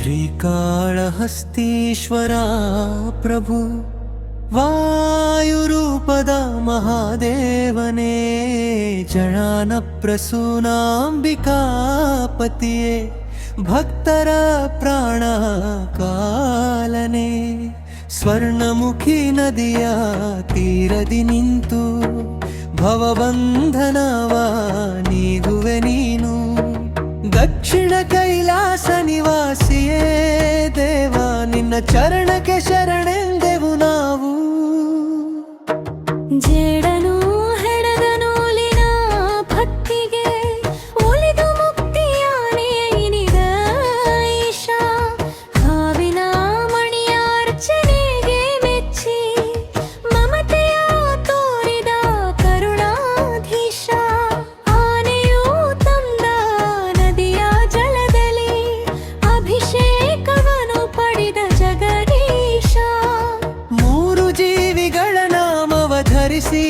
ಶ್ರೀಕಾಳಹಸ್ತೀಶ್ವರ ಪ್ರಭು ವಾಯುರೂಪದ ಮಹಾದೇವನೇ, ಜಡಾನ ಪ್ರಸೂನಾಂಬಿಕಾಪತಿಯೇ, ಭಕ್ತರ ಪ್ರಾಣ ಕಾಲನೆ. ಸ್ವರ್ಣಮುಖಿ ನದಿಯ ತೀರದಿ ನಿಂತು ಭವಬಂಧನವ ನೀಗುವೆ ನೀನು. ದಕ್ಷಿಣ ಕೈಲಾಸ ನಿವಾಸಿಯೇ ದೇವ, ನಿನ್ನ ಚರಣಕ್ಕೆ ಶರಣೆಂದೆವು ನಾವು. ಜೇಡನು ಹೆಣದ ನೂಲಿನ ಭಕ್ತಿಗೆ ಒಲಿದು ಮುಕ್ತಿಯಾನೆಯಿನಿದ ಈಶ, ಹಾವಿನ ಮಣಿಯ ಅರ್ಚನೆಗೆ ಮೆಚ್ಚಿ ಮಮತೆಯ ತೋರಿದ ಕರುಣಾಧೀಶ. ಆನೆಯು ತಂದ ನದಿಯ ಜಲದಲ್ಲಿ ಅಭಿಷೇಕವನ್ನು ಪಡೆದ ಜಗದೀಶ. ಮೂರು ಜೀವಿಗಳ ನಾಮವ ಧರಿಸಿ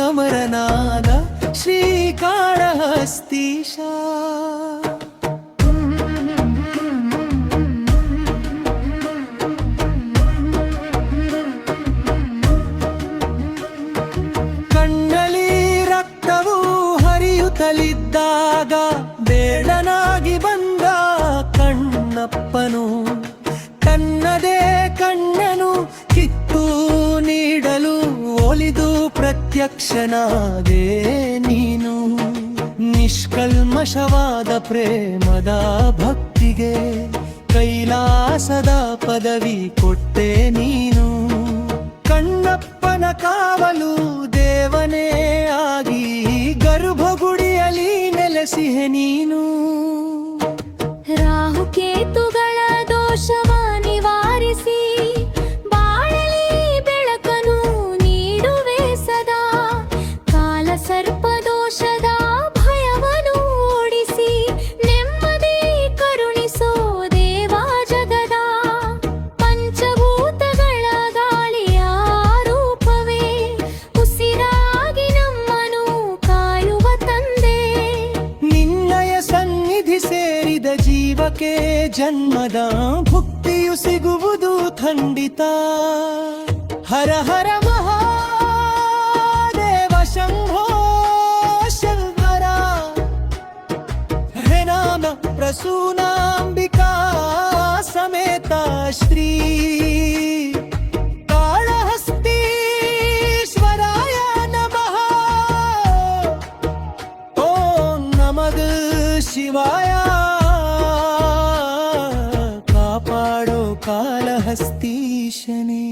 ಅಮರನಾದ ಶ್ರೀಕಾಳಹಸ್ತೀಶ. ಕಣ್ಣಲ್ಲಿ ರಕ್ತವು ಹರಿಯುತ್ತಲಿದ್ದಾಗ ಬೇಡನಾಗಿ ಬಂದ ಕಣ್ಣಪ್ಪನು, ತನ್ನದೇ ಕಣ್ಣನು ಕಿತ್ತು ನೀಡಲು ಒಲಿದು ಪ್ರತ್ಯಕ್ಷನಾದೆ ನೀನು. ನಿಷ್ಕಲ್ಮಶವಾದ ಪ್ರೇಮದ ಭಕ್ತಿಗೆ ಕೈಲಾಸದ ಪದವಿ ಕೊಟ್ಟೆ ನೀನು. ಕಣ್ಣಪ್ಪನ ಕಾವಲು ದೇವನೇ ಆಗಿ ಗರ್ಭಗುಡಿಯಲ್ಲಿ ನೆಲೆಸಿಹೆ ನೀನು. ರಾಹುಕೇತುಗಳ ದೋಷವ ನಿವಾರಿಸಿ ಬಾಳಲಿ ಬೆಳಕನು ನೀಡುವೆ ಸದಾ. ಕಾಲ ಸರ್ಪ ದೋಷದ ಭಯವನ್ನು ಓಡಿಸಿ ನೆಮ್ಮದಿ ಕರುಣಿಸೋ ದೇವ ಜಗದ. ಪಂಚಭೂತಗಳ ಗಾಳಿಯ ರೂಪವೇ ಉಸಿರಾಗಿ ನಮ್ಮನು ಕಾಯುವ ತಂದೆ. ನಿನ್ನಯ ಸನ್ನಿಧಿ ಸೇರಿದ ಜೀವಕ್ಕೆ ಜನ್ಮದ ಭುಕ್ತಿಯು ಸಿಗುವುದು ಖಂಡಿತ. ಹರ ಹರ ಮಹಾದೇವ ಶಂಭೋ ಶಂಕರ, ಹೇ ನಾಮ ಪ್ರಸೂನಾಂಬಿಕಾ ಸಮೇತ ಶ್ರೀ ಕಾಳಹಸ್ತೀಶ್ವರಾಯ ನಮಃ. ಓಂ ನಮಃ ಶಿವಾಯ. ಕಾಪಾಡೋ ಕಾಳಹಸ್ತೀಶನೇ.